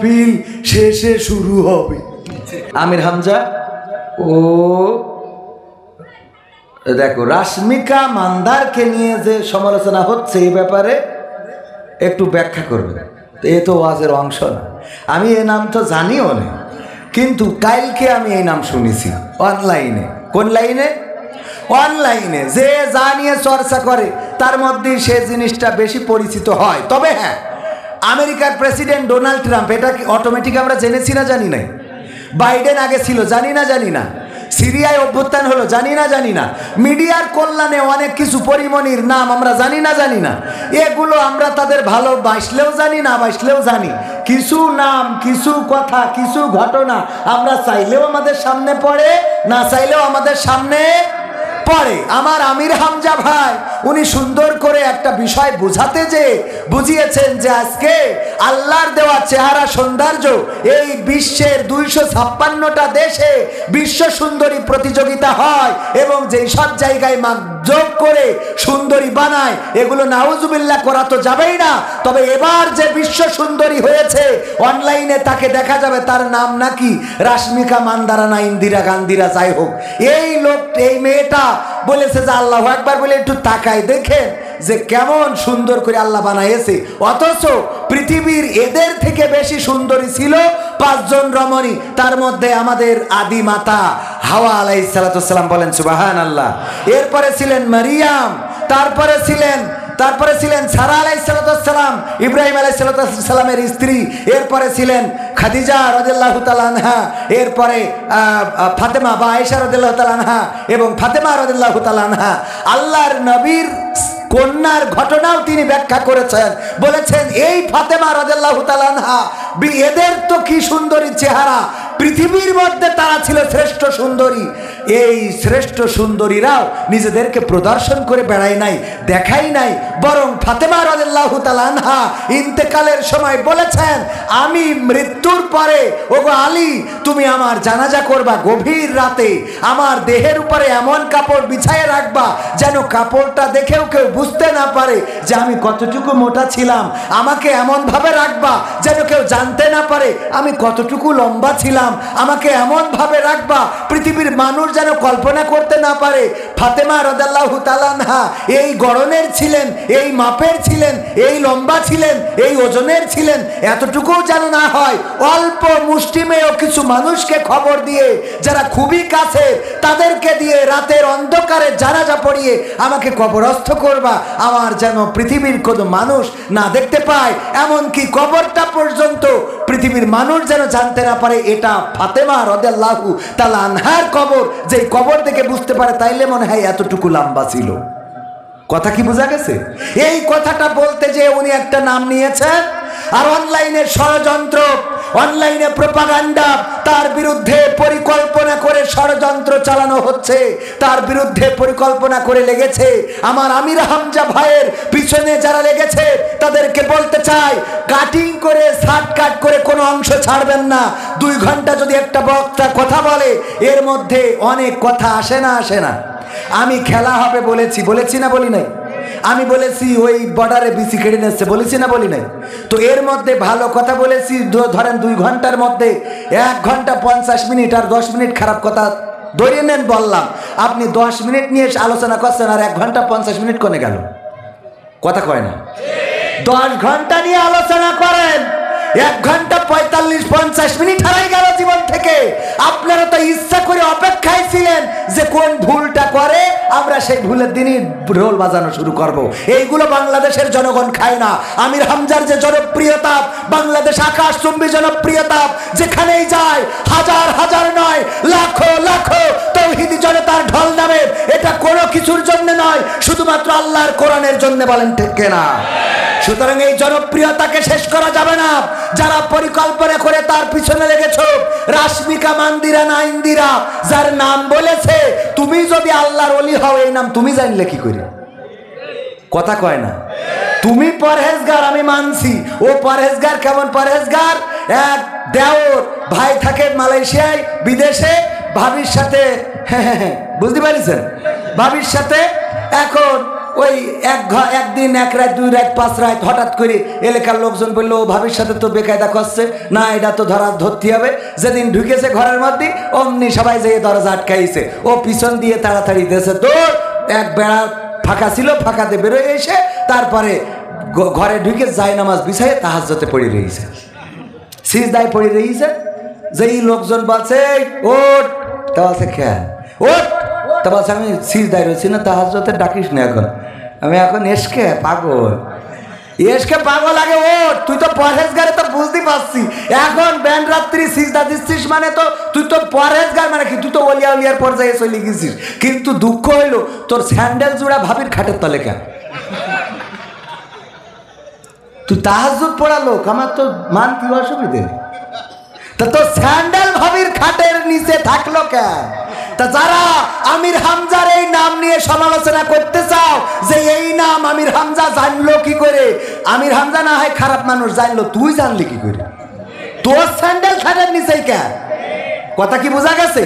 মাহফিল শেষে শুরু হবে। আমির হামজা ও দেখো রাশ্মিকা মান্দারকে নিয়ে যে সমালোচনা হচ্ছে এই ব্যাপারে একটু ব্যাখ্যা করবে। এ তো ওয়াজের অংশ না, আমি এ নাম তো জানিও না, কিন্তু কালকে আমি এই নাম শুনেছি অনলাইনে। কোন লাইনে? অনলাইনে। যে যা নিয়ে চর্চা করে তার মধ্যে সে জিনিসটা বেশি পরিচিত হয়। তবে হ্যাঁ, আমেরিকার প্রেসিডেন্ট ডোনাল্ড ট্রাম্প, এটা কি অটোমেটিক আমরা জেনেছি না জানি না? বাইডেন আগে ছিল, জানি না? সিরিয়ায় অভ্যুত্থান হলো, জানি না? মিডিয়ার কল্যাণে অনেক কিছু পরিমণির নাম আমরা জানি না? এগুলো আমরা তাদের ভালোবাসলেও জানি, না বাসলেও জানি। কিছু নাম, কিছু কথা, কিছু ঘটনা আমরা চাইলেও আমাদের সামনে পড়ে, না চাইলেও আমাদের সামনে পড়ে। আমার আমির হামজা ভাই উনি সুন্দর করে একটা বিষয় বুঝাতে যে বুঝিয়েছেন যে আজকে আল্লাহর দেওয়া চেহারা সৌন্দর্য এই বিশ্বের 256টা দেশে বিশ্ব সুন্দরী প্রতিযোগিতা হয়, এবং যেই সব জায়গায় যোগ করে সুন্দরী বানায়, এগুলো নাউজুবিল্লাহ করা তো যাবেই না। তবে এবার যে বিশ্ব সুন্দরী হয়েছে অনলাইনে তাকে দেখা যাবে, তার নাম নাকি রাশ্মিকা মান্দারা না ইন্দিরা গান্ধীরা, যাই হোক। এই লোক, এই মেয়েটা বলেছে যে আল্লাহু আকবার বলে একটু তাকায় দেখেন যে কেমন সুন্দর করে আল্লাহ বানাইছে। অথচ পৃথিবীর এদের থেকে বেশি সুন্দরী ছিল 5 জন রমণী, তার মধ্যে আমাদের আদি মাতা হাওয়া আলাইহিস সালাতু ওয়াস সালাম, বলেন সুবহানাল্লাহ। এরপরে ছিলেন মারিয়াম, তারপরে ছিলেন সারা আলাইহিস সালাতু ওয়াস সালাম, ইব্রাহিম আলাইহিস সালাতু ওয়াস সালামের স্ত্রী। এরপরে ছিলেন খাদিজা রাদিয়াল্লাহু তাআলা আনহা, এরপরে ফাতেমা বা আয়েশা রাদিয়াল্লাহু তাআলা আনহা এবং ফাতেমা রাদিয়াল্লাহু তাআলা আনহা। আল্লাহর নবীর কন্যার ঘটনাও তিনি ব্যাখ্যা করেছেন, বলেছেন এই ফাতেমা রাদিয়াল্লাহু তাআলা আনহা, এদের তো কি সুন্দরী চেহারা, পৃথিবীর মধ্যে তারা ছিল শ্রেষ্ঠ সুন্দরী। এই শ্রেষ্ঠ সুন্দরীরাও নিজেদেরকে প্রদর্শন করে বেড়ায় নাই, দেখাই নাই, বরং ফাতেমা রাদিয়াল্লাহু তাআলা আনহা ইন্তেকালের সময় বলেছেন, আমি মৃত্যুর পরে ওগো আলী তুমি আমার জানাজা করবা, গভীর রাতে আমার দেহের উপরে এমন কাপড় বিছায়ে রাখবা যেন কাপড়টা দেখেও কেউ বুঝতে না পারে যে আমি কতটুকু মোটা ছিলাম, আমাকে এমন ভাবে রাখবা যেন কেউ জানতে না পারে আমি কতটুকু লম্বা ছিলাম, আমাকে এমন ভাবে রাখবা পৃথিবীর মানুষ যেন কল্পনা করতে না পারে। ফাতেমা রাদিয়াল্লাহু তাআলা আনহা এই গড়নের ছিলেন, এই মাপের ছিলেন, এই লম্বা ছিলেন, এই ওজনের ছিলেন, এতটুকুও যেন না হয় অল্প মুষ্টিমেয় কিছু মানুষকে খবর দিয়ে, যারা খুবই কাছে তাদেরকে দিয়ে রাতের অন্ধকারে জানাজা পড়িয়ে আমাকে কবরস্থ করবা, আমার যেন পৃথিবীর কোনো মানুষ না দেখতে পায়, এমনকি কবরটা পর্যন্ত পৃথিবীর মানুষ যেন জানতে না পারে এটা ফাতেমা রাদিয়াল্লাহু তাআলা আনহার কবর। যে কবর থেকে বুঝতে পারে তাইলে মনে হয় এতটুকু লম্বা ছিল। কথা কি বোঝা গেছে? এই কথাটা বলতে যে উনি একটা নাম নিয়েছেন, আর অনলাইনে ষড়যন্ত্র, অনলাইনে প্রোপাগান্ডা, তার বিরুদ্ধে পরিকল্পনা করে ষড়যন্ত্র চালানো হচ্ছে, তার বিরুদ্ধে পরিকল্পনা করে লেগেছে আমার আমির হামজা ভাইয়ের পিছনে যারা লেগেছে তাদেরকে বলতে চাই, কাটিং করে শর্টকাট করে কোনো অংশ ছাড়বেন না। 2 ঘন্টা যদি একটা বক্তা কথা বলে এর মধ্যে অনেক কথা আসে না। আমি খেলা হবে বলেছি না বলি নাই? আমি বলেছি ওই বর্ডারে বিসি কেড়ে নিচ্ছে, বলেছি না বলি নাই? তো এর মধ্যে ভালো কথা বলেছি, ধরেন 2 ঘন্টার মধ্যে 1 ঘন্টা 50 মিনিট আর 10 মিনিট খারাপ কথা ধরে নেন বললাম। আপনি 10 মিনিট নিয়ে আলোচনা করছেন আর 1 ঘন্টা 50 মিনিট কোনে গেল? কথা কয় না? 10 ঘন্টা নিয়ে আলোচনা করেন, 1 ঘন্টা 45-50 মিনিট হারাই গেল জীবন থেকে। আপনারা তো ইচ্ছা করে অপেক্ষায় ছিলেন যে কোন ভুলটা করে আমরা সেই ভুলের দিনই ঢোল বাজানো শুরু করব। এইগুলো বাংলাদেশের জনগণ খায় না। আমির হামজার যে জনপ্রিয়তা, বাংলাদেশ আকাশচুম্বী জনপ্রিয়তা, যেখানেই যায় হাজার নয় লাখো তৌহিদি জনতার ঢল নামে। এটা কোনো কিছুর জন্য নয়, শুধুমাত্র আল্লাহর কোরআনের জন্য, বলেন ঠিক কিনা? সুতরাং এই জনপ্রিয়তাকে শেষ করা যাবে না। যারা পরিকল্পনা করে তার পিছনে লেগেছ, রাশ্মিকা মান্দিরা না ইন্দিরা যার নাম বলেছে, তুমি যদি আল্লাহর ওলি হও এই নাম তুমি জানলে কি করে? কথা কয় না? তুমি পরহেজগার আমি মানছি, ও পরহেজগার। কেমন পরহেজগার? এক দেওর ভাই থাকে মালয়েশিয়ায় বিদেশে, ভাবির সাথে বুঝতে পারিছেন, ভাবির সাথে এখন ওই একদিন এক রাত 2 রাত 5 রাত হঠাৎ করে এলাকার লোকজন বললো ও ভাবির সাথে তো বেকায়দা করছে, না এটা তো ধরতে হবে। যেদিন ঢুকেছে ঘরের মধ্যে অমনি সবাই যেয়ে দরজা আটকাইছে, ও পিছন দিয়ে তাড়াতাড়ি দিয়েছে দৌড়। এক বেড়া ফাঁকা ছিল, ফাঁকাতে বেরোয় এসে তারপরে ঘরে ঢুকে জায়নামাজ বিছাইয়ে তাহাজ্জুদে পড়ে রয়েছে, সিজদায় পড়ে রয়েছে। যেই লোকজন বলছে ওঠ, তা বলছে খেয়াল ওঠ, তা বলছে আমি সিজদায় রয়েছি না, তাহাজ্জুদে ডাকিস না এখন, আমি এখন এসকে পাগল, এসকে পাগল আগে ওঠ, তুই তো পরহেজগারে তো বুঝতে পারছি, এখন ব্যান্ড রাত্রি সিজদা দিচ্ছিস মানে তো তুই তো পরহেজগার, মানে কি তুই তো ওলিয়া উলিয়ার পর্যায়ে চলে গেছিস। কিন্তু দুঃখ হইলো তোর স্যান্ডেল জোড়া ভাবির খাটের তলে কেন? তুই তাহাজ্জুদ পড়া লোক, আমার তো মান কি অসুবিধে, তা তোর স্যান্ডেল ভাবির খাটের নিচে থাকলো কেন? তা যারা আমির হামজার এই নাম নিয়ে সমালোচনা করতে চাও যে এই নাম আমির হামজা জানলো কি করে, আমির হামজা না হয় খারাপ মানুষ, জানলো তুই জানলি কি করে? তোর স্যান্ডেল খাটের নিচেই কেন? কথা কি বোঝা গেছে?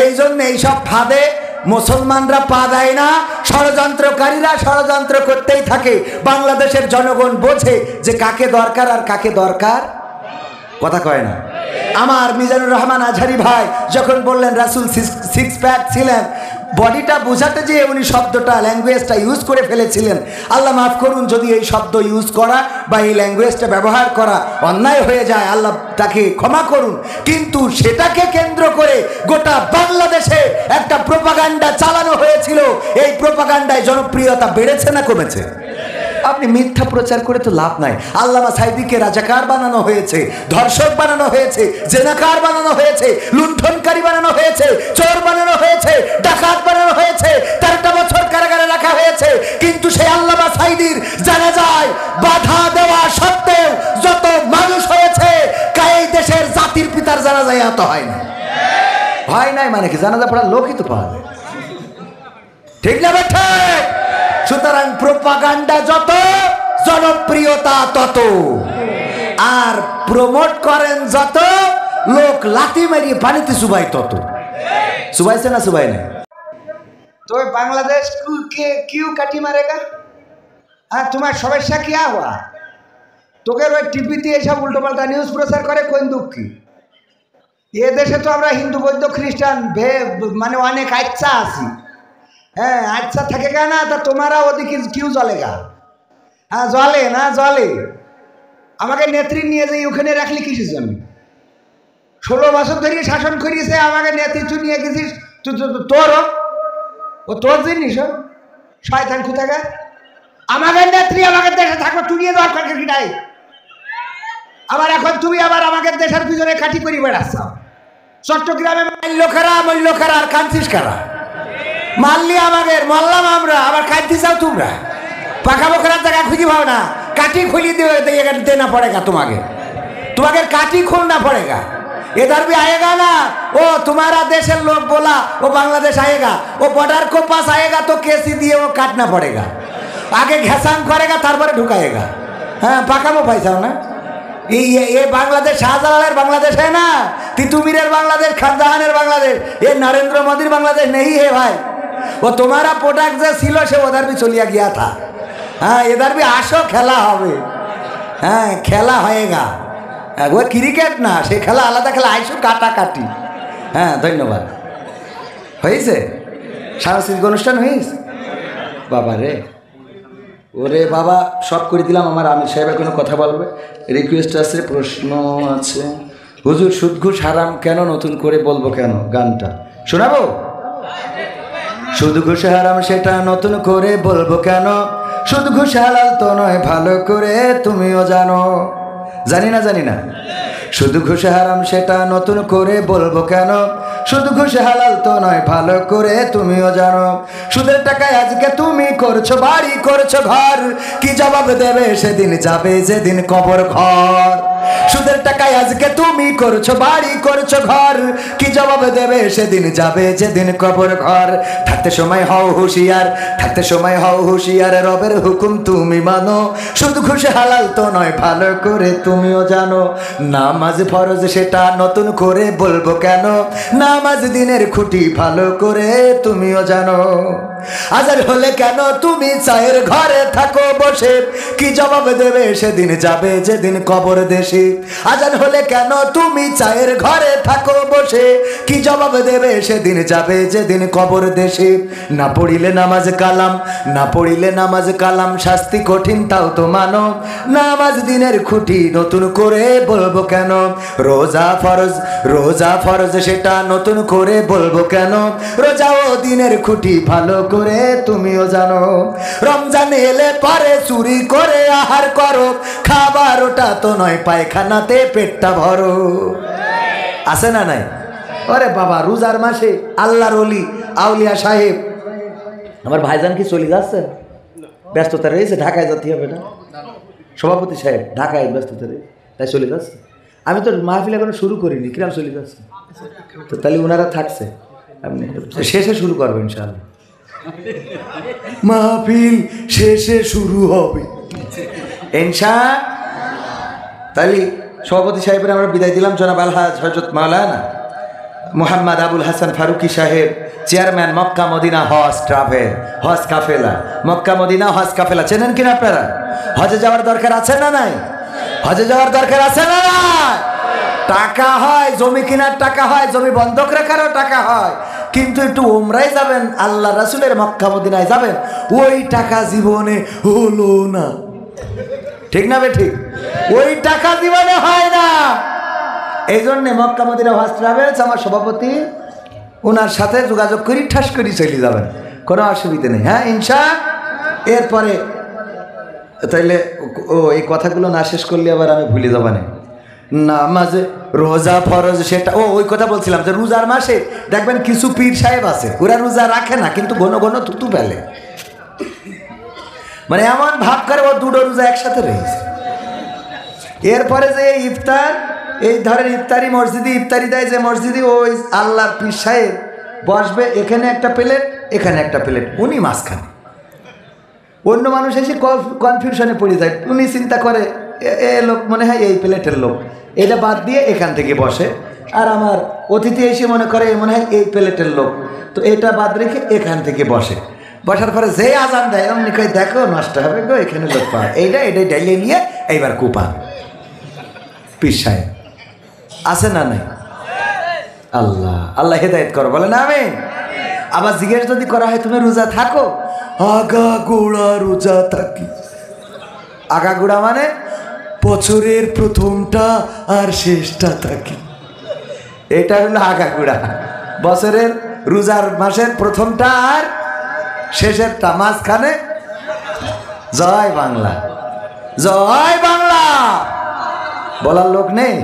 এই জন্য এইসব ফাঁদে মুসলমানরা পা দেয় না, ষড়যন্ত্রকারীরা ষড়যন্ত্র করতেই থাকে। বাংলাদেশের জনগণ বোঝে যে কাকে দরকার আর কাকে দরকার, কথা কয় না। আমার মিজানুর রহমান আজহারি ভাই যখন বললেন রাসূল 6 প্যাক ছিলেন, বডিটা বোঝাতে যে উনি শব্দটা ল্যাঙ্গুয়েজটা ইউজ করে ফেলেছিলেন। আল্লাহ মাফ করুন যদি এই শব্দ ইউজ করা বা এই ল্যাঙ্গুয়েজটা ব্যবহার করা অন্যায় হয়ে যায়, আল্লাহ তাকে ক্ষমা করুন। কিন্তু সেটাকে কেন্দ্র করে গোটা বাংলাদেশে একটা প্রোপাগান্ডা চালানো হয়েছিল। এই প্রোপাগান্ডায় জনপ্রিয়তা বেড়েছে না কমেছে? আপনি মিথ্যা প্রচার করে তো লাভ নাই। আল্লামা সাঈদীকে রাজাকার বানানো হয়েছে, ধর্ষক বানানো হয়েছে, জেনাকার বানানো হয়েছে, লুণ্ঠনকারী বানানো হয়েছে, চোর বানানো হয়েছে, ডাকাত বানানো হয়েছে, 13টা বছর কারাগারে রাখা হয়েছে। কিন্তু সেই আল্লামা সাঈদীর জানাজায় বাধা দেওয়া সত্ত্বেও যত মানুষ হয়েছে, এই দেশের জাতির পিতার জানাজায় এত হয় না, হয় নাই মানে কি? জানাজা পড়ার লোকই তো পাওয়া যায়, ঠিক না বেঠে? সুতরাং প্রোপাগান্ডা যত, জনপ্রিয়তা তত, আর প্রমোট করেন যত, লোক লাথি মারিয়ে পানিতে চুবাই তত। চুবাইছে না চুবাই না? তো বাংলাদেশ কিউ কাটি মারেগা? হ্যাঁ, তোমার সমস্যা কি হওয়া? তোকে ওই টিভিতে এসব উল্টোপাল্টা নিউজ প্রচার করে কোন দুঃখী? এ দেশে তো আমরা হিন্দু বৌদ্ধ খ্রিস্টান মানে অনেক আচ্ছা আছি। হ্যাঁ, আচ্ছা থাকে কেন? তা তোমারা ওদিকে কিউ জ্বলেগা? হ্যাঁ জ্বলে না, জ্বলে। আমাকে নেত্রী নিয়ে যাই ওখানে রাখলি কিসের জন্য? 16 বছর ধরে শাসন করিয়েছে আমাকে, নেত্রী তুই নিয়ে গেছিস, তোরও ও তোর জিনিস শয়তান কোথাকার। আমাকে নেত্রী আমাকে দেশে থাকবো, তুই নিয়ে দরকার কি নাই? আবার এখন তুমি আবার আমাকে দেশের পিছনে কাঠি করি বেড়াচ্ছ। চট্টগ্রামে মল্লখারা আর কান্তিস কারা মারলি আমাকে, মারলাম আমরা, আবার কাঁদতে চাও তোমরা? পাখা বকরার জায়গা খুঁজি পাও না, কাঠি খুলি দেনা পড়েগা তোমাকে, তোমাকে কাঠি खोलना पड़ेगा। इधर भी आएगा ना वो तुम्हारा देश लोग बोला वो बांग्लादेश आएगा, वो बॉर्डर को पास आएगा तो केसी दिए वो काटना पड़ेगा, आगे घैसांग करेगा तारपरे ढुकाएगा। हाँ पाकामो पैसा ना, ये बांग्लादेश शाहजलालेर बांग्लादेश है ना, तितुमीरेर बांग्लादेश, खानजहानेर बांग्लादेश, ये नरेंद्र मोदीर बांग्लादेश नहीं है भाई। वो तुम्हारा प्रोडक्ट जो सिलो से उधर भी चलिया गया था। हाँ इधर भी आसो खेला होबे, हाँ खेला होएगा, वो क्रिकेट ना से खेला आलादा खेला, आइसो काटाकाटी। हाँ धन्यवाद। হয়েছে সাংস্কৃতিক অনুষ্ঠান হয়েছে বাবা রে, ওরে বাবা সব করে দিলাম। আমার আমির সাহেব কোনো কথা বলবে, রিকোয়েস্ট আছে, প্রশ্ন আছে। হুজুর সুদ ঘুষ হারাম কেন, নতুন করে বলবো কেন? গানটা শোনাবো? সুদ ঘুষ হারাম সেটা নতুন করে বলবো কেন, সুদ ঘুষ হালাল তো নয় ভালো করে তুমিও জানো। জানি না সুদ ঘুষ হারাম সেটা নতুন করে বলবো কেন, সুদ ঘুষ হালাল তো নয় ভালো করে তুমিও জানো। সুদের টাকায় আজকে তুমি করছো বাড়ি, করছো ঘর, কি জবাব দেবে সেদিন যাবে যেদিন কবর ঘর। সুদের টাকায় আজকে তুমি করছো বাড়ি করছো ঘর, কি জবাব দেবে সেদিন যাবে যেদিন কবর ঘর। থাকতে সময় হও হুঁশিয়ার, থাকতে সময় হও হুঁশিয়ার, রবের হুকুম তুমি মানো, শুধু খুশি হালাল তো নয় ভালো করে তুমিও জানো। নামাজ ফরজ সেটা নতুন করে বলবো কেন, নামাজ দিনের খুঁটি ভালো করে তুমিও জানো। আজান হলে কেন তুমি চায়ের ঘরে থাকো বসে, কি জবাব দেবে সেদিন যাবে যেদিন কবর দেশে। আজান হলে কেন তুমি চায়ের ঘরে থাকো বসে, কি জবাব দেবে সেদিন যাবে যেদিন কবর দেশে। না পড়িলে নামাজ কালাম, না পড়িলে নামাজ কালাম, শাস্তি কঠিন তাও তো মানো, নামাজ দিনের খুঁটি নতুন করে বলবো কেন। রোজা ফরজ, রোজা ফরজ সেটা নতুন করে বলবো কেন, রোজাও দিনের খুঁটি ভালো করে তুমিও জানো। রমজান এলে পরে চুরি করে আহার করো, খাবার ওটা তো নয় পায়খানাতে পেটটা ভরো। আছে না নাই? আরে বাবা রোজার মাসে আল্লাহর ওলি আউলিয়া সাহেব, আমার ভাইজান কি চলে যাচ্ছে? ব্যস্ততা রয়েছে, ঢাকায় যেতে হবে না? সভাপতি সাহেব ঢাকায় ব্যস্ততা রয়েছে তাই চলে যাচ্ছে। আমি তো মাহফিল এখনো শুরু করিনি, কিরাম চলে যাচ্ছে? তো তাহলে ওনারা থাকছে, আপনি শেষে শুরু করবেন ইনশাআল্লাহ। মাহফিল শেষে শুরু হবে ইনশাআল্লাহ। তাহলে সভাপতি সাহেবের আমরা বিদায় দিলাম। জনাব আলহাজ হযরত মাওলানা মোহাম্মদ আবুল হাসান ফারুকি সাহেব, চেয়ারম্যান মক্কা মদিনা হজ ট্রাভেল, হজ কাফেলা, মক্কা মদিনা হজ কাফেলা। চেনেন কিনা আপনারা? হজে যাওয়ার দরকার আছে না নাই? হজে যাওয়ার দরকার আছে না নাই? টাকা হয়, জমি কেনার টাকা হয়, জমি বন্ধক রাখারও টাকা হয়, কিন্তু একটু উমরায় যাবেন, আল্লাহ রাসূলের মক্কা মদিনায় যাবেন, ওই টাকা জীবনে হলো না। ঠিক না বে ঠিক? ওই টাকা জীবনে হয় না। এই জন্যে মক্কা মদিনা হজ ট্রাভেলস আমার সভাপতি, ওনার সাথে যোগাযোগ করি ঠাস করি চলে যাবেন, কোনো অসুবিধা নেই। হ্যাঁ ইনশাআল্লাহ। এরপরে তাইলে ও এই কথাগুলো না শেষ করলে আবার আমি ভুলে যাবো না। নামাজে রোজা ফরজ সেটা, ওই কথা বলছিলাম যে রোজার মাসে দেখবেন কিছু পীর সাহেব আছে, ওরা রোজা রাখে না কিন্তু ঘন ঘন থুতু ফেলে, মানে এমন ভাব করে ও দুটো রোজা একসাথে রয়েছে। এরপরে যে ইফতার, এই ধরেন ইফতারি মসজিদে ইফতারি দেয় যে মসজিদে, ওই আল্লাহর পীর সাহেব বসবে, এখানে একটা প্লেট এখানে একটা প্লেট, উনি মাঝখানে। অন্য মানুষ এসে কনফিউশনে পড়ে যায়, উনি চিন্তা করে এ লোক মনে হয় এই প্লেটের লোক, এটা বাদ দিয়ে এখান থেকে বসে, আর আমার অতিথি এসে মনে করে মনে হয় এই প্লেটের লোক, তো এটা বাদ রেখে এখান থেকে বসে। বসার পরে যে আজান দেয় অমনি কই দেখো নষ্ট হবে গো, এখানে লোক পায়, এইটা এটাই ডাইলে নিয়ে এইবার কুপা। পীর সাহেব আছে না নাই? আল্লাহ আল্লাহ হেদায়েত করো, বলে না আমিন। আবার জিজ্ঞেস যদি করা হয় তুমি রোজা থাকো, আগা গোড়া রোজা থাকি। আগা গোড়া মানে বছরের প্রথমটা আর শেষটা থাকি, এটা হলো আগা গোড়া। বছরের রোজার মাসের প্রথমটা আর শেষেরটা, মাঝখানে জয় বাংলা, জয় বাংলা বলার লোক নেই।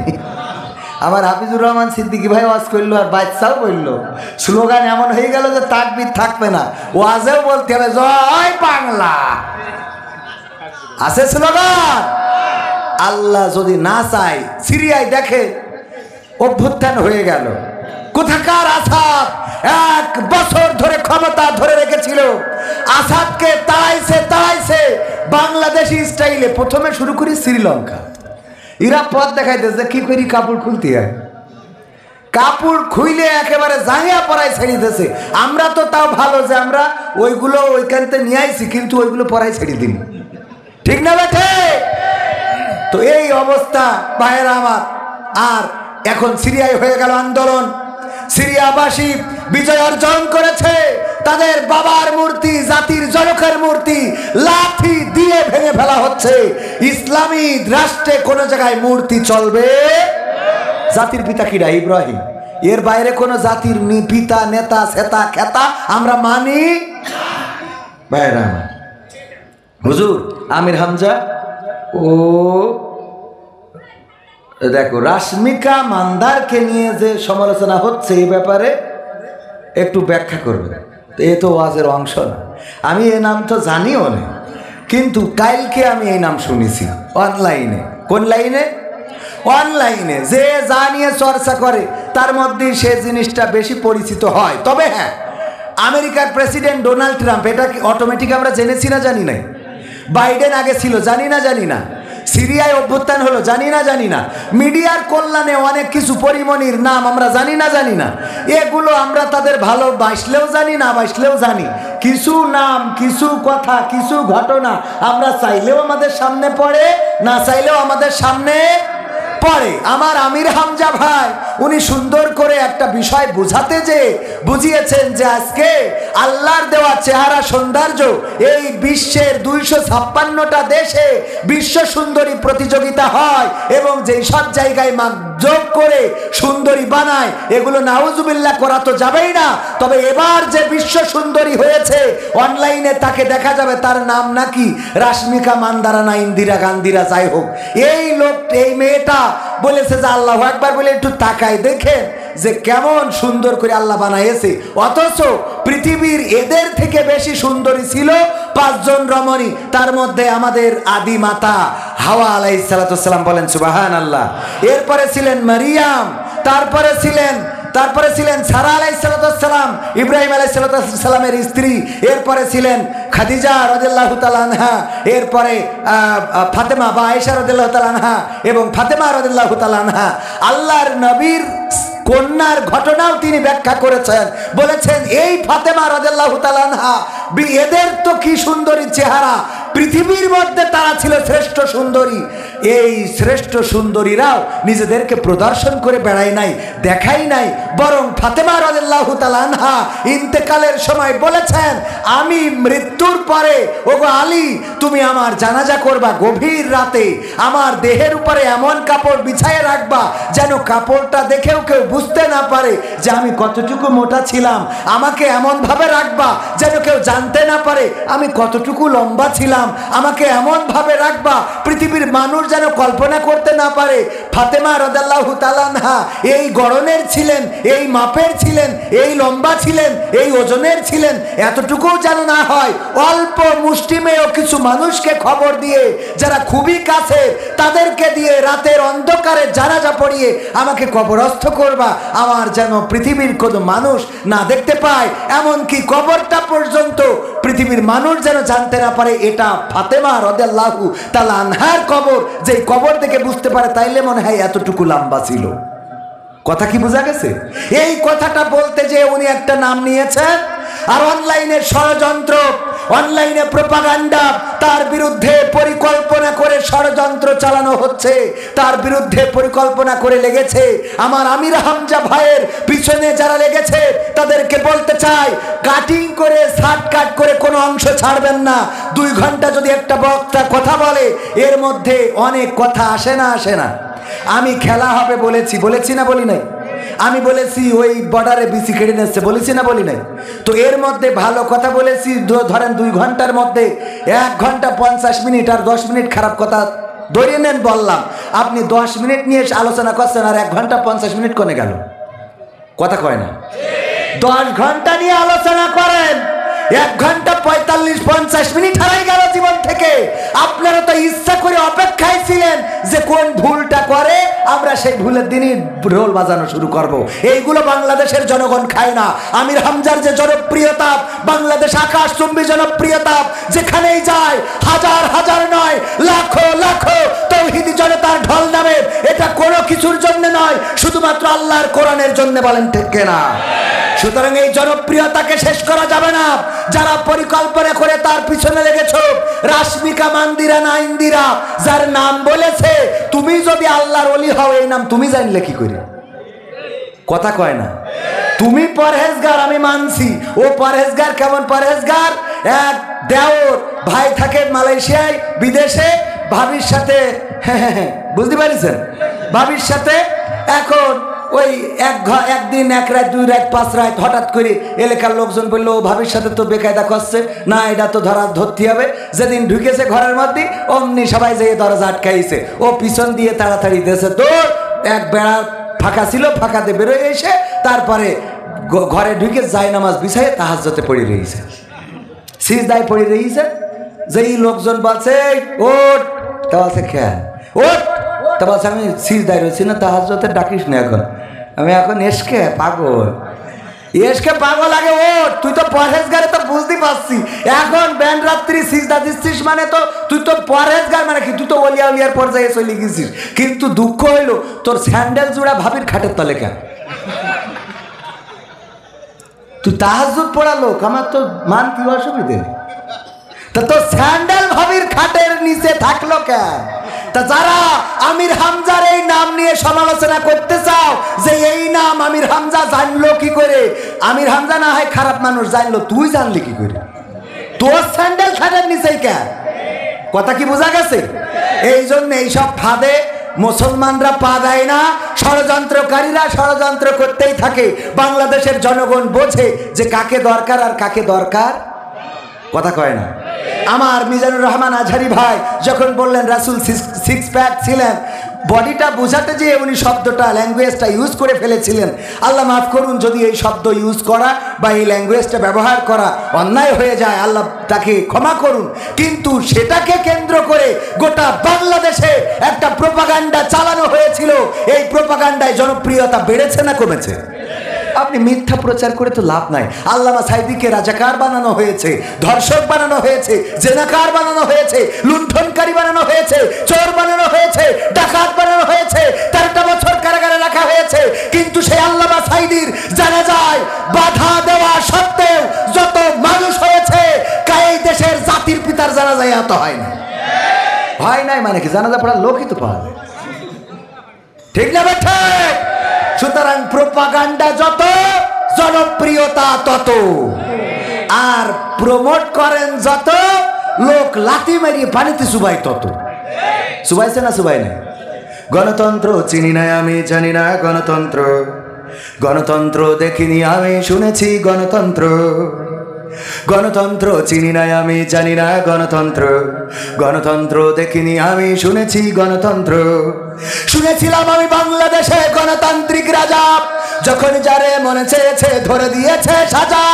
আমার হাফিজুর রহমান সিদ্দিকী ভাই ওয়াজ করলো আর বাচ্চাও বললো, স্লোগান এমন হয়ে গেল যে তাকবীর থাকবে না, ওয়াজেও বলতে হবে জয় বাংলা। আছে স্লোগান। আল্লাহ যদি না চায়, সিরিয়ায় দেখে অভ্যুত্থান হয়ে গেল, কোথাকার আসাদ 1 বছর ধরে ক্ষমতা ধরে রেখেছিল, আসাদকে তাড়াইছে বাংলাদেশি স্টাইলে। প্রথমে শুরু করি শ্রীলঙ্কা, এরা পথ দেখাইতেছে কি করি কাপড় খুলতে হয়, কাপড় খুইলে একেবারে জাহিয়া পরাই ছেড়ে দিতেছে। আমরা তো তাও ভালো যে আমরা ওইগুলো ওইখানতে নিয়ে আইছি, কিন্তু ওইগুলো পরাই ছেড়ে দিন, ঠিক না বেঠে? তো এই অবস্থা ভাইয়েরা আমার। আর এখন সিরিয়ায় হয়ে গেল আন্দোলন, সিরিয়াবাসী বিজয় অর্জন করেছে, তাদের বাবার মূর্তি, জাতির জনকের মূর্তি লাঠি দিয়ে ভেঙে ফেলা হচ্ছে। ইসলামী রাষ্ট্রে কোন জায়গায় মূর্তি চলবে? জাতির পিতা কিরা? ইব্রাহিম। এর বাইরে কোন জাতির পিতা, নেতা, সেতা, খেতা আমরা মানি ভাইরা আমার। হুজুর আমির হামজা ও দেখো রাশমিকা মান্দারকে নিয়ে যে সমালোচনা হচ্ছে এই ব্যাপারে একটু ব্যাখ্যা করবে। তো এ তো ওয়াজের অংশ না, আমি এই নাম তো জানিও না, কিন্তু কালকে আমি এই নাম শুনেছি অনলাইনে। কোন লাইনে? অনলাইনে যে যা নিয়ে চর্চা করে তার মধ্যে সে জিনিসটা বেশি পরিচিত হয়। তবে হ্যাঁ, আমেরিকার প্রেসিডেন্ট ডোনাল্ড ট্রাম্প, এটা কি অটোমেটিক আমরা জেনেছি না জানি না? বাইডেন আগে ছিল, জানি না? সিরিয়ায় অভ্যুত্থান হলো, জানি না? মিডিয়ার কল্যাণে অনেক কিছু পরিমণির নাম আমরা জানি না? এগুলো আমরা তাদের ভালোবাসলেও জানি, না বাসলেও জানি। কিছু নাম, কিছু কথা, কিছু ঘটনা আমরা চাইলেও আমাদের সামনে পড়ে, না চাইলেও আমাদের সামনে পড়ে। আমার আমির হামজা ভাই উনি সুন্দর করে একটা বিষয় বুঝিয়েছেন যে আজকে আল্লাহর দেওয়া চেহারা সৌন্দর্য এই বিশ্বের 256টা দেশে বিশ্ব সুন্দরী প্রতিযোগিতা হয়, এবং যেই সব জায়গায় যোগ করে সুন্দরী বানায়, এগুলো নাউজুবিল্লাহ করা তো যাবেই না। তবে এবার যে বিশ্ব সুন্দরী হয়েছে অনলাইনে তাকে দেখা যাবে, তার নাম নাকি রাশমিকা মান্দারা না ইন্দিরা গান্ধীরা, যাই হোক, এই মেয়েটা বলেছে যে আল্লাহু আকবার বলে একটু তাকায় দেখে যে কেমন সুন্দর করে আল্লাহ বানাইছে। অথচ পৃথিবীর এদের থেকে বেশি সুন্দরী ছিল 5 জন রমণী, তার মধ্যে আমাদের আদি মাতা হাওয়া আলাইহিস সালাম, বলেন সুবহানাল্লাহ। এরপরে ছিলেন মারিয়াম, তারপরে ছিলেন সারা আলাইহিস সালাম, ইব্রাহিম আলাইহিস সালামের স্ত্রী। এরপরে ছিলেন খাদিজা রাদিয়াল্লাহু তাআলা আনহা, এরপরে ফাতেমা বা আয়েশা রাদিয়াল্লাহু তাআলা আনহা এবং ফাতেমা রাদিয়াল্লাহু তাআলা আনহা। আল্লাহর নবীর কন্যার ঘটনাও তিনি ব্যাখ্যা করেছেন, বলেছেন এই ফাতেমা রাদিয়াল্লাহু তাআলা আনহা, এদের তো কি সুন্দরী চেহারা, পৃথিবীর মধ্যে তারা ছিল শ্রেষ্ঠ সুন্দরী। এই শ্রেষ্ঠ সুন্দরীরাও নিজেদেরকে প্রদর্শন করে বেড়ায় নাই, দেখাই নাই, বরং ফাতেমা রাদিয়াল্লাহু তাআলা আনহা ইন্তেকালের সময় বলেছেন, আমি মৃত্যুর পরে ওগো আলী তুমি আমার জানাজা করবা, গভীর রাতে আমার দেহের উপরে এমন কাপড় বিছায়ে রাখবা যেন কাপড়টা দেখেও কেউ বুঝতে না পারে যে আমি কতটুকু মোটা ছিলাম, আমাকে এমন ভাবে রাখবা যেন কেউ জানতে না পারে আমি কতটুকু লম্বা ছিলাম, আমাকে এমন ভাবে রাখবা পৃথিবীর মানুষ যেন কল্পনা করতে না পারে। ফাতেমা রাদিয়াল্লাহু তাআলা আনহা এই গড়নের ছিলেন, এই মাপের ছিলেন, এই লম্বা ছিলেন, এই ওজনের ছিলেন, এতটুকু যেন না হয় অল্প মুষ্টিমেয় কিছু মানুষকে খবর দিয়ে, যারা খুবই কাছে তাদেরকে দিয়ে রাতের অন্ধকারে জানাজা পড়িয়ে আমাকে কবরস্থ করবা, আমার যেন পৃথিবীর কোনো মানুষ না দেখতে পায়, এমনকি কবরটা পর্যন্ত পৃথিবীর মানুষ যেন জানতে না পারে এটা ফাতেমা রাদিয়াল্লাহু তাআলা আনহার কবর। যেই কবর দেখে বুঝতে পারে তাইলে মনে হয় এতটুকু লম্বা ছিল। কথা কি বোঝা গেছে? এই কথাটা বলতে যে উনি একটা নাম নিয়েছেন, আর অনলাইনে ষড়যন্ত্র, অনলাইনে প্রোপাগান্ডা, তার বিরুদ্ধে পরিকল্পনা করে ষড়যন্ত্র চালানো হচ্ছে, তার বিরুদ্ধে পরিকল্পনা করে লেগেছে। আমার আমির হামজা ভাইয়ের পিছনে যারা লেগেছে তাদেরকে বলতে চাই, কাটিং করে শার্টকাট করে কোনো অংশ ছাড়বেন না। 2 ঘন্টা যদি একটা বক্তা কথা বলে এর মধ্যে অনেক কথা আসে না। আমি খেলা হবে বলেছি না বলি নাই? আমি বলেছি ওই বর্ডারে বিসি কেড়ে নিচ্ছে, বলেছি না বলি নাই? তো এর মধ্যে ভালো কথা বলেছি, ধরেন 2 ঘন্টার মধ্যে 1 ঘন্টা 50 মিনিট আর 10 মিনিট খারাপ কথা ধরে নেন বললাম। আপনি 10 মিনিট নিয়ে আলোচনা করছেন আর 1 ঘন্টা 50 মিনিট কোনে গেল? কথা কয় না? 10 ঘন্টা নিয়ে আলোচনা করেন, 1 ঘন্টা 45-50 মিনিট হারাই গেল জীবন থেকে। আপনারা তো ইচ্ছা করে অপেক্ষায় ছিলেন যে কোন ভুলটা করে আমরা সেই ভুলের দিনই ঢোল বাজানো শুরু করব। এইগুলো বাংলাদেশের জনগণ খায় না। আমির হামজার যে জনপ্রিয়তা, বাংলাদেশ আকাশচুম্বী জনপ্রিয়তা, যেখানেই যায় হাজার নয় লাখো তৌহিদি জনতার ঢল নামে। এটা কোনো কিছুর জন্য নয়, শুধুমাত্র আল্লাহর কোরআনের জন্য, বলেন ঠিক কিনা? সুতরাং এই জনপ্রিয়তাকে শেষ করা যাবে না। যারা পরিকল্পনা করে তার পিছনে লেগেছো, রাশমিকা মান্দিরা না ইন্দিরা, যার নাম বলেছে, তুমি যদি আল্লাহর ওলি হও এই নাম তুমি জানলে কি করে? কথা কয় না? তুমি পরহেজগার আমি মানছি, ও পরহেজগার। কেমন পরহেজগার? এক দেওর ভাই থাকে মালয়েশিয়ায় বিদেশে, ভাবির সাথে, বুঝতে পারিছেন, ভাবির সাথে এখন ওই একদিন 1 রাত 2 রাত 5 রাত হঠাৎ করে এলাকার লোকজন বললো ভাবির সাথে তো বেকায়দা করছে না, এটা তো ধরতে হবে। যেদিন ঢুকেছে ঘরের মধ্যে অমনি সবাই যেয়ে দরজা আটকাইছে, ও পিছন দিয়ে তাড়াতাড়ি দিয়েছে দৌড়। এক বেড়া ফাঁকা ছিল, ফাঁকাতে বেরোয় এসে তারপরে ঘরে ঢুকে জায়নামাজ বিছায়ে তাহাজ্জুদে পড়ে রয়েছে, সিজদায় পড়ে রয়েছে। যেই লোকজন বলছে ওঠ, তা বলছে খেয়াল ওঠ, তা বলছে আমি সিজদায় রয়েছি না, তাহাজ্জুদে ডাকিস না এখন। আমি এখন এসকে পাগল, এসকে পাগল আগে ওঠ, তুই তো পরহেজগারে তো বুঝতে পারছি। এখন ব্যান রাত্রি সিজদা দিচ্ছিস মানে তো তুই তো পরহেজগার, মানে কি তুই তো ওলিয়া উলিয়ার পর্যায়ে চলে গেছিস। কিন্তু দুঃখ হইলো তোর স্যান্ডেল জোড়া ভাবির খাটের তলে কেন? তুই তাহাজ্জুদ পড়া লোক, আমার তো মান কি অসুবিধে, তা তোর স্যান্ডেল ভাবির খাটের নিচে থাকলো কেন? তা যারা আমির হামজার এই নাম নিয়ে সমালোচনা করতে চাও যে এই নাম আমির হামজা জানলো কি করে, আমির হামজা না হয় খারাপ মানুষ, জানলো, তুই জানলি কি করে? তোর স্যান্ডেল খাটের নিচেই কেন? কথা কি বোঝা গেছে? এই জন্য এইসব ফাঁদে মুসলমানরা পা দেয় না, ষড়যন্ত্রকারীরা ষড়যন্ত্র করতেই থাকে। বাংলাদেশের জনগণ বোঝে যে কাকে দরকার আর কাকে দরকার, কথা কয় না। আমার মিজানুর রহমান আজহারি ভাই যখন বললেন রাসূল সিক্স প্যাক ছিলেন, বডিটা বোঝাতে যে উনি শব্দটা ল্যাঙ্গুয়েজটা ইউজ করে ফেলেছিলেন। আল্লাহ মাফ করুন যদি এই শব্দ ইউজ করা বা এই ল্যাঙ্গুয়েজটা ব্যবহার করা অন্যায় হয়ে যায়, আল্লাহ তাকে ক্ষমা করুন। কিন্তু সেটাকে কেন্দ্র করে গোটা বাংলাদেশে একটা প্রোপাগান্ডা চালানো হয়েছিল। এই প্রোপাগান্ডায় জনপ্রিয়তা বেড়েছে না কমেছে? আপনি মিথ্যা প্রচার করে তো লাভ নাই। আল্লামা সাঈদীকে রাজাকার বানানো হয়েছে, ধর্ষক বানানো হয়েছে, জেনাকার বানানো হয়েছে, লুণ্ঠনকারী বানানো হয়েছে, চোর বানানো হয়েছে, ডাকাত বানানো হয়েছে, 13টা বছর কারাগারে রাখা হয়েছে। কিন্তু সেই আল্লামা সাঈদীর জানাজায় বাধা দেওয়া সত্ত্বেও যত মানুষ হয়েছে, এই দেশের জাতির পিতার জানাজায় এত হয় না। হয় নাই মানে কি? জানাজা পড়ার লোকই তো পাওয়া যায়, ঠিক না বেঠে? সুতরাং প্রোপাগান্ডা যত, জনপ্রিয়তা তত, আর প্রমোট করেন যত, লোক লাথি মারিয়ে পানিতে চুবাই তত। চুবাইছে না চুবাই না? গণতন্ত্র চিনি না আমি, জানি না গণতন্ত্র, গণতন্ত্র দেখিনি আমি, শুনেছি গণতন্ত্র, গণতন্ত্র চিনি না আমি, জানি না গণতন্ত্র, গণতন্ত্র দেখিনি আমি, শুনেছি গণতন্ত্র। শুনেছিলাম আমি বাংলাদেশে গণতান্ত্রিক রাজা, যখন যারে মনে চেয়েছে ধরে দিয়েছে সাজা।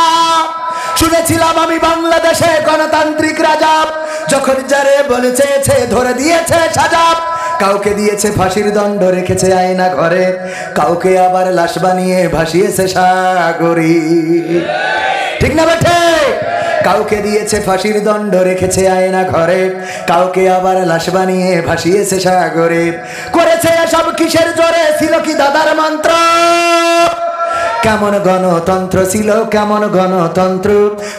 শুনেছিলাম আমি বাংলাদেশে গণতান্ত্রিক রাজা, যখন যারে মনে চেয়েছে ধরে দিয়েছে সাজা। কাউকে দিয়েছে ফাঁসির দণ্ড, রেখেছে আয়না ঘরে, কাউকে আবার লাশ বানিয়ে ভাসিয়েছে সাগরে, ঠিক না বেঠে? কাউকে দিয়েছে ফাঁসির দণ্ড, রেখেছে আয়না ঘরে, কাউকে আবার লাশ বানিয়ে ভাসিয়েছে সাগরে। করেছে এসব কিসের জোরে? ছিল কি দাদার মন্ত্র? কেমন গণতন্ত্র ছিল, কেমন গণতন্ত্র,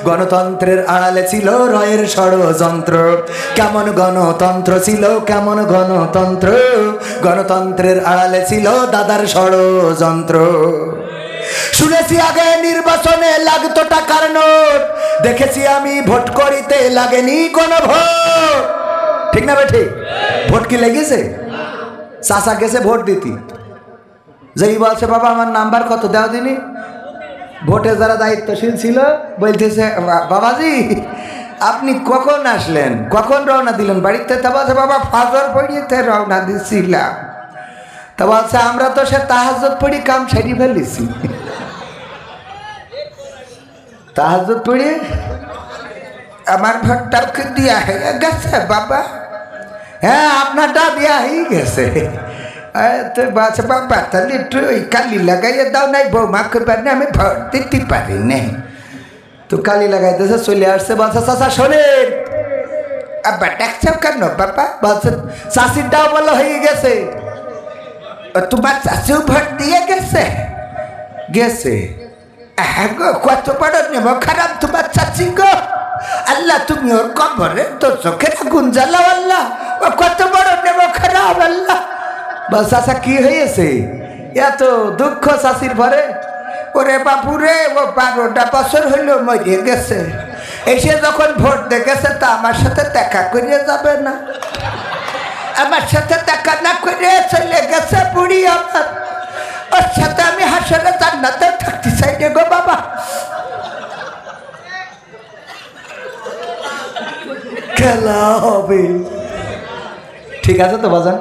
গণতন্ত্রের আড়ালে ছিল রয়ের ষড়যন্ত্র। কেমন গণতন্ত্র ছিল, কেমন গণতন্ত্র, গণতন্ত্রের আড়ালে ছিল দাদার ষড়যন্ত্র। শুনেছি আগে নির্বাচনে লাগতো টাকার নোট, দেখেছি আমি ভোট করিতে লাগেনি কোনো ভোট, ঠিক না বেঠি? ভোট কি লেগেছে? চাচা গেছে ভোট দিতি, যেই বলছে বাবা আমার নাম্বার কত দেওয়া দিনি, ভোটে যারা দায়িত্বশীল ছিল বলতেছে বাবাজি আপনি কখন আসলেন, কখন রওনা দিলেন বাড়িতে? তা বলছে বাবা ফজর পড়িতে রওনা দিছিলাম। তা বলছে আমরা তো সে তাহাজ্জুদ পড়ি কাম সারি ফেলেছি। তাহাজ্জুদ পড়ি আমার ভোটটাও কি দিয়া হয়ে গেছে বাবা? হ্যাঁ আপনারটা দেওয়া হয়ে গেছে। তো বলছে বাবা তাহলে একটু ওই কালি লাগাইয়ে দাও, নাই বৌমা করবার না আমি ভোট দিতে পারি না। তো কালি লাগাইতেছে, চলে আসছে, বলছে চাচা শোনেন। আব্বা ডাকছেও কেন বাবা? বলছে চাষিরটাও বলো হয়ে গেছে। তোমার চাষিও ভোট দিয়ে গেছে? গেছে। হ্যাঁ গো, কত বড় নেব খারাপ তোমার চাষি গো। আল্লাহ তুমি ওর কবরে তো চোখের আগুন জ্বালাও আল্লাহ, ও কত বড় নেব খারাপ আল্লাহ। বল চাষা কি হয়েছে? এত দুঃখ চাষির ভরে? ওরে বাপুরে ও 12টা বছর হইল মরে গেছে, এসে যখন ভোট দেখেছে তা আমার সাথে দেখা করে যাবে না? আমার সাথে দেখা না করে চলে গেছে বুড়ি আমার, ওর সাথে আমি হাসরে জান্নাতে থাকতে চাই রে গো বাবা। খেলা হবে, ঠিক আছে তো বাজান?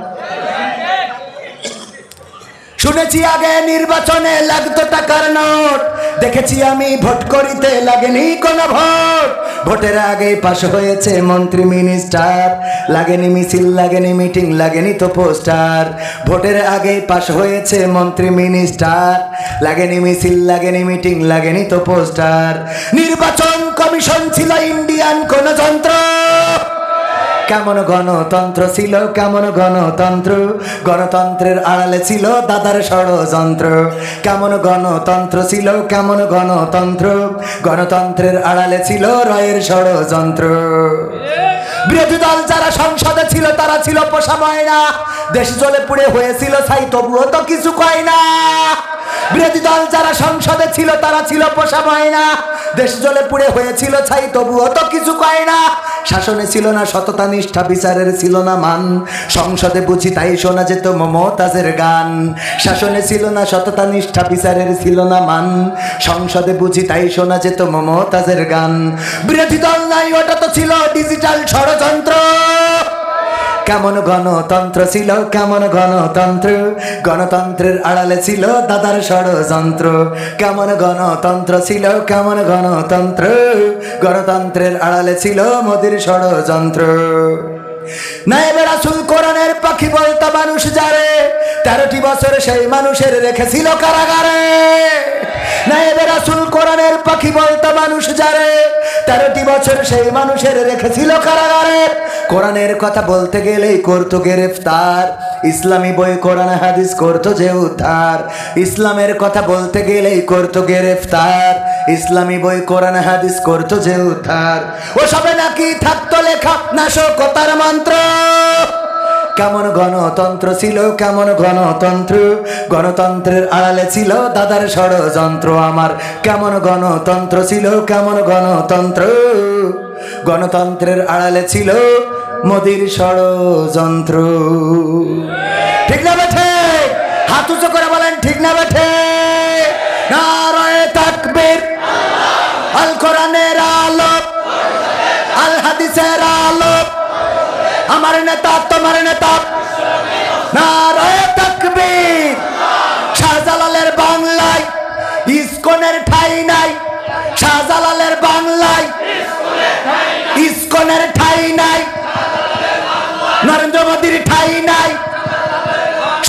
শুনেছি আগে নির্বাচনে লাগতো টাকার নোট, দেখেছি আমি ভোট করিতে লাগেনি কোনো ভোট। ভোটের আগে পাশ হয়েছে মন্ত্রী মিনিস্টার, লাগেনি মিছিল লাগেনি মিটিং লাগেনি তো পোস্টার। ভোটের আগে পাশ হয়েছে মন্ত্রী মিনিস্টার, লাগেনি মিছিল লাগেনি মিটিং লাগেনি তো পোস্টার। নির্বাচন কমিশন ছিল ইন্ডিয়ান কোন যন্ত্র, কেমন গণতন্ত্র ছিল কেমন গণতন্ত্র, গণতন্ত্রের আড়ালে ছিল দাদার ষড়যন্ত্র। কেমন গণতন্ত্র ছিল কেমন গণতন্ত্র, গণতন্ত্রের আড়ালে ছিল রয়ের ষড়যন্ত্র। বিরোধী দল যারা সংসদে ছিল তারা ছিল পোষা ময়না, দেশ জ্বলে পুড়ে হয়েছিল ছাই তবুও তো কিছু কয় না। বিরোধী দল যারা সংসদে ছিল তারা ছিল পোষা ময়না, দেশ জ্বলে পুড়ে হয়েছিল ছাই তবুও তো কিছু কয় না। শাসনে ছিল না সততা নিষ্ঠা, বিচারের ছিল না মান, সংসদে বুঝি তাই শোনা যেত মমতাজের গান। শাসনে ছিল না সততা নিষ্ঠা, বিচারের ছিল না মান, সংসদে বুঝি তাই শোনা যেত মমতাজের গান। বিরোধী দল নাই ওটা তো ছিল ডিজিটাল ষড়যন্ত্র, কেমন গণতন্ত্র ছিল কেমন গণতন্ত্র, গণতন্ত্রের আড়ালে ছিল দাদার ষড়যন্ত্র। কেমন গণতন্ত্র ছিল কেমন গণতন্ত্র, গণতন্ত্রের আড়ালে ছিল মোদির ষড়যন্ত্র। নায়েবে রাসূল কোরআনের পাখি বলতো মানুষ যারে, 13টি বছর সেই মানুষের রেখেছিল কারাগারে। নায়েবে রাসূল কোরআনের পাখি বলতো মানুষ যারে, 13টি বছর সেই মানুষের রেখেছিল কারাগারে। কোরআনের কথা বলতে গেলেই করতো গ্রেফতার, ইসলামী বই কোরআন হাদিস করতো যে উদ্ধার। ইসলামের কথা বলতে গেলেই করতো গ্রেফতার, ইসলামী বই কোরআন হাদিস করতো যে উদ্ধার। ও সবে নাকি থাকতো লেখা নাশকতার মন্ত্র, কেমন গণতন্ত্র ছিল কেমন গণতন্ত্র, গণতন্ত্রের আড়ালে ছিল দাদার ষড়যন্ত্র আমার। কেমন গণতন্ত্র ছিল কেমন গণতন্ত্র, গণতন্ত্রের আড়ালে ছিল মোদির ষড়যন্ত্র। ঠিক না বেঠে? হাত উঁচু করে বলেন ঠিক না বেঠে? নারায়ে তাকবীর, আল কোরআনের আলো, আল হাদিসের আলো, আমার নেতা তোমার নেতা। নারায়ে তাকবীর। শাহজালালের বাংলায় ইসকনের ঠাই নাই, শাহজালালের বাংলায় ইসকনের ঠাই নাই, নরেন্দ্র মোদীর ঠাই নাই,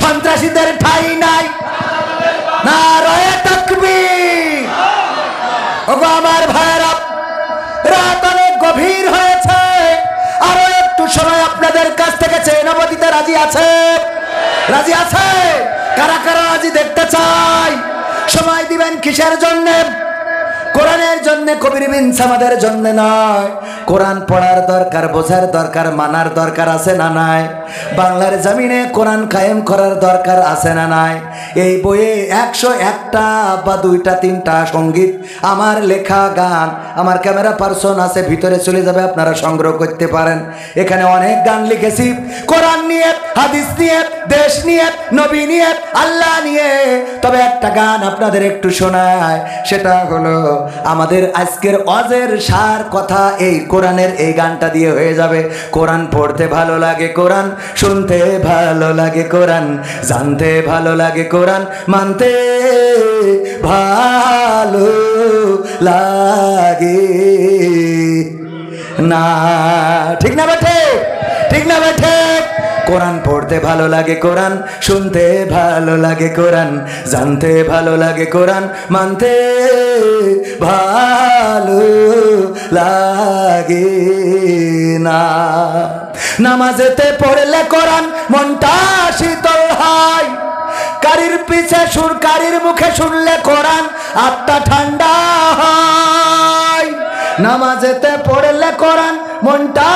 সন্ত্রাসীদের ঠাই নাই। নারায়ে তাকবীর। ওগো আমার ভাইরা, রাত অনেক গভীর হয়েছে, আরো একটু সময় আপনাদের কাছ থেকে চেয়ে নেব, দিতে রাজি আছে? রাজি আছে? কারা কারা রাজি দেখতে চাই? সময় দিবেন কিসের জন্য? কোরআনের জন্য, কবির বিন সামাদের জন্য নয়। কোরআন পড়ার দরকার, বোঝার দরকার, মানার দরকার আছে না নাই? বাংলার জমিনে কোরআন কায়েম করার দরকার আছে না নাই? এই বইয়ে 101টা বা 2টা 3টা সঙ্গীত আমার লেখা গান, আমার ক্যামেরা পার্সন আছে ভিতরে চলে যাবে, আপনারা সংগ্রহ করতে পারেন। এখানে অনেক গান লিখেছি কোরআন নিয়ে, হাদিস নিয়ে, দেশ নিয়ে, নবী নিয়ে, আল্লাহ নিয়ে। তবে একটা গান আপনাদের একটু শোনায়, সেটা হলো আমাদের আজকের ওয়াজের সার কথা এই কোরআনের এই গানটা দিয়ে হয়ে যাবে। কোরআন পড়তে ভালো লাগে, কোরআন শুনতে ভালো লাগে, কোরআন জানতে ভালো লাগে, কোরআন মানতে ভালো লাগে না। ঠিক না বেঠে? ঠিক না বেঠে? কোরআন পড়তে ভালো লাগে, কোরআন শুনতে ভালো লাগে, কোরআন জানতে ভালো লাগে, কোরআন মানতে ভালো লাগে না। নামাজেতে পড়লে কোরআন মনটা শীতল হয়, কারির পিছে সুর, কারির মুখে শুনলে কোরআন আত্মা ঠান্ডা হয়। নামাজেতে পড়লে কোরআন মনটা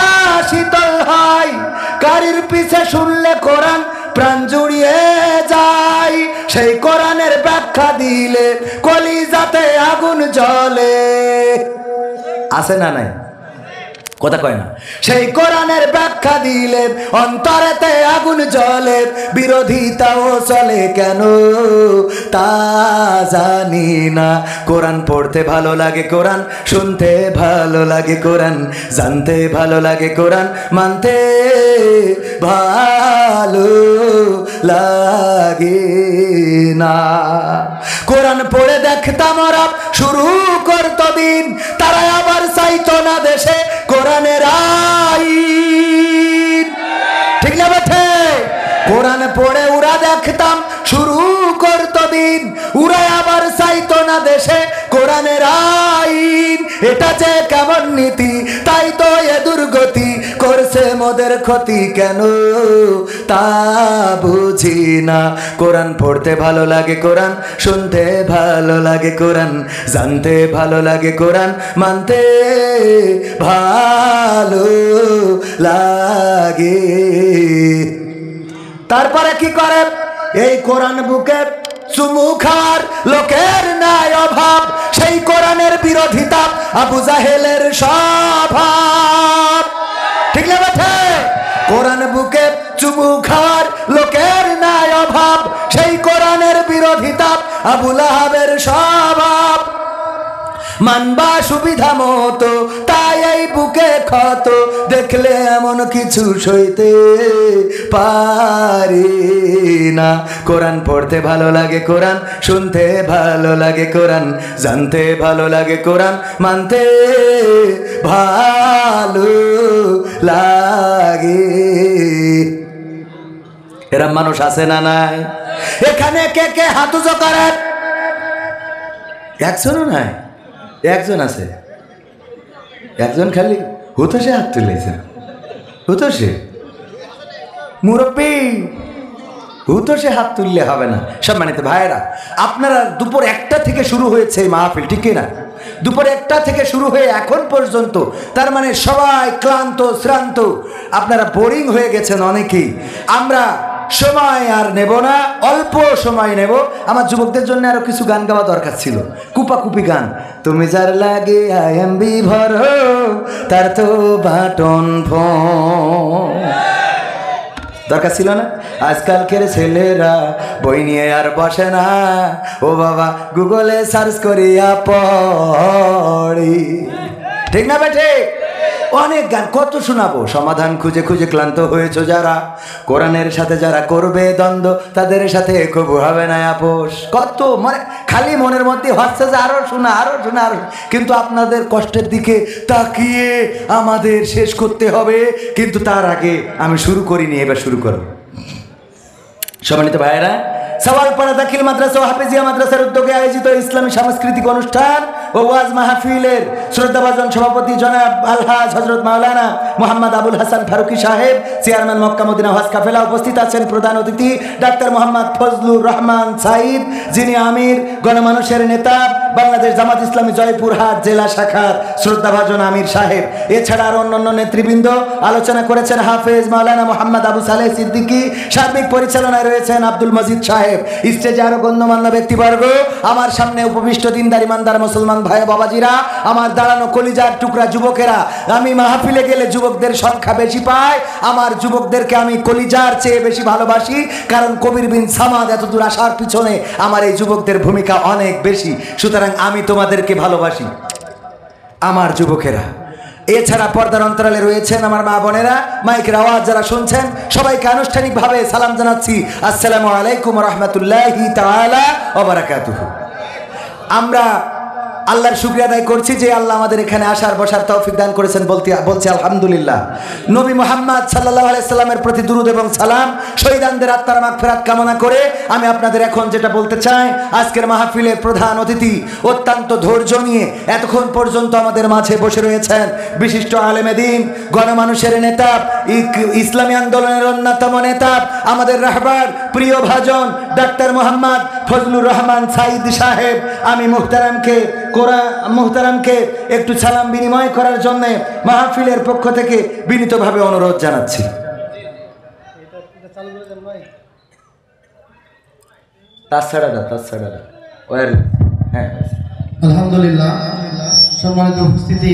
শীতল হয়, কারির পিছে শুনলে কোরআন প্রাণ জুড়িয়ে যায়। সেই কোরআনের ব্যাখ্যা দিলে কলিজাতে আগুন জ্বলে। আছে না নাই? কথা কয় না। সেই কোরআনের ব্যাখ্যা দিলে অন্তরেতে আগুন জ্বলে, বিরোধিতাও চলে কেন তা জানি না। কোরআন পড়তে ভালো লাগে, কোরআন শুনতে ভালো লাগে, কোরআন জানতে ভালো লাগে, কোরআন মানতে ভালো লাগে না। কোরআন পড়ে দেখতাম ওরা শুরু করতো দিন, তারা আবার চাইতো না দেশে কোরআনের আইন। ঠিক না বেঠে? কোরআন পড়ে ওরা দেখতাম শুরু করতো দিন, ওরা আবার চাইতো না দেশে কোরআনের আইন। এটা যে কেমন নীতি, তাই তো এ দুর্গতি করছে মোদের ক্ষতি কেন তা বুঝি না। কোরআন পড়তে ভালো লাগে, কোরআন শুনতে ভালো লাগে, কোরআন জানতে ভালো লাগে, কোরআন মানতে ভালো লাগে। তারপরে কি করে? এই কোরআন বুকে চুমু খাওয়ার লোকের নাই অভাব, সেই কোরআনের বিরোধিতা আবু জাহেলের স্বভাব। ঠিক না বেঠে? কোরআন বুকে চুমু খাওয়ার লোকের নাই অভাব, সেই কোরআনের বিরোধিতা আবু লাহাবের স্বভাব। মানবা সুবিধা মতো, তাই এই বুকে ক্ষত, দেখলে এমন কিছু সইতে পারি না। কোরআন পড়তে ভালো লাগে, কোরআন শুনতে ভালো লাগে, কোরআন জানতে ভালো লাগে, কোরআন মানতে ভালো লাগে। এরা মানুষ আছে না নাই? এখানে কে কে হাত উঁচু করেন? একজনও নাই? একজন আছে, একজন খালি হুতোষে হাত তুলেছে। হুতোষে মুরব্বী, হুতোষে হাত তুললে হবে না। সম্মানিত ভাইয়েরা, আপনারা দুপুর 1টা থেকে শুরু হয়েছে এই মাহফিল, ঠিক না? দুপুর 1টা থেকে শুরু হয়ে এখন পর্যন্ত, তার মানে সবাই ক্লান্ত শ্রান্ত, আপনারা বোরিং হয়ে গেছেন অনেকেই। আমরা সময় আর নেব না, অল্প সময় নেব। আমার যুবকদের জন্য আরো কিছু গান গাওয়া দরকার ছিল, কুপাকুপি গান। তুমি যার লাগে আইএমবি ভর, তার তো বাটন ফোন দরকার ছিল না? আজকালকের ছেলেরা বই নিয়ে আর বসে না, ও বাবা গুগলে সার্চ করিয়া পড়ি। ঠিক না বেঠে? অনেক গান কত শোনাবো? সমাধান খুঁজে খুঁজে ক্লান্ত হয়েছো যারা, কোরআনের সাথে যারা করবে দ্বন্দ্ব, তাদের সাথে খুব হবে না আপোষ। কত মানে খালি মনের মধ্যে হচ্ছে যে আরো শোনা, আরো শোনা, আরো। কিন্তু আপনাদের কষ্টের দিকে তাকিয়ে আমাদের শেষ করতে হবে। কিন্তু তার আগে আমি শুরু করিনি, এবার শুরু করব। সম্মানিত ভাইয়েরা, সওয়ালপাড়া দাখিল মাদ্রাসা ও হাফেজিয়া মাদ্রাসার উদ্যোগে আয়োজিত ইসলামী সাংস্কৃতিক অনুষ্ঠান ও ওয়াজ মাহফিলের শ্রদ্ধাভাজন সভাপতি জনাব আলহাজ হযরত মাওলানা মোহাম্মদ আবুল হাসান ফারুকী সাহেব, চেয়ারম্যান মক্কা মদিনা হজ কাফেলা। উপস্থিত আছেন প্রধান অতিথি ডাক্তার মোহাম্মদ ফজলুর রহমান সাইদ, যিনি আমির গণমানুষের নেতা, বাংলাদেশ জামাত ইসলামী জয়পুরহাট জেলা শাখার শ্রদ্ধাভাজন আমির সাহেব। এছাড়া আর অন্যান্য নেতৃবৃন্দ আলোচনা করেছেন হাফেজ মাওলানা মোহাম্মদ আবু সালেহ সিদ্দিকী, সার্বিক পরিচালনায় রয়েছেন আব্দুল মজিদ সাহেব। স্টেজে আরো গণ্যমান্য ব্যক্তিবর্গ, আমার সামনে উপবিষ্ট দিনদার ইমানদার মুসলমান ভাই বাবাজিরা, আমার দাঁড়ানো কলিজার টুকরা যুবকেরা। আমি মাহফিলে গেলে যুবকদের সংখ্যা বেশি পাই, আমার যুবকদেরকে আমি কলিজার চেয়ে বেশি ভালোবাসি, কারণ কবির বিন সামাদ এত দূর আসার পিছনে আমার এই যুবকদের ভূমিকা অনেক বেশি। সুতরাং আমি তোমাদেরকে ভালোবাসি, আমার যুবকেরা। এছাড়া পর্দার অন্তরালে রয়েছেন আমার মা বোনেরা, মাইকের আওয়াজ যারা শুনছেন, সবাইকে আনুষ্ঠানিকভাবে সালাম জানাচ্ছি। আসসালামু আলাইকুম রাহমাতুল্লাহি তাআলা ওয়া বারাকাতুহু। আমরা আল্লাহর শুকরিয়া আদায় করছি যে আল্লাহ আমাদের এখানে আসার বসার তৌফিক দান করেছেন। বলছি আলহামদুলিল্লাহ। নবী মুহাম্মদ সাল্লাল্লাহু আলাইহি সাল্লামের প্রতি দুরূদ এবং সালাম, শহীদানদের আত্মার মাগফিরাত কামনা করে আমি আপনাদের এখন যেটা বলতে চাই, আজকের মাহফিলের প্রধান অতিথি অত্যন্ত ধৈর্য নিয়ে এতক্ষণ পর্যন্ত আমাদের মাঝে বসে রয়েছেন বিশিষ্ট আলেমে দ্বীন, গণমানুষের নেতা, ইসলামী আন্দোলনের অন্যতম নেতা, আমাদের রাহবার প্রিয় ভাজন ডাক্তার মোহাম্মদ ফজলুর রহমান সাইদ সাহেব। আমি মুহতারামকে একটু সালাম বিনিময় করার জন্য মাহফিলের পক্ষ থেকে বিনীতভাবে অনুরোধ জানাচ্ছি। আলহামদুলিল্লাহ, সম্মানিত উপস্থিতি।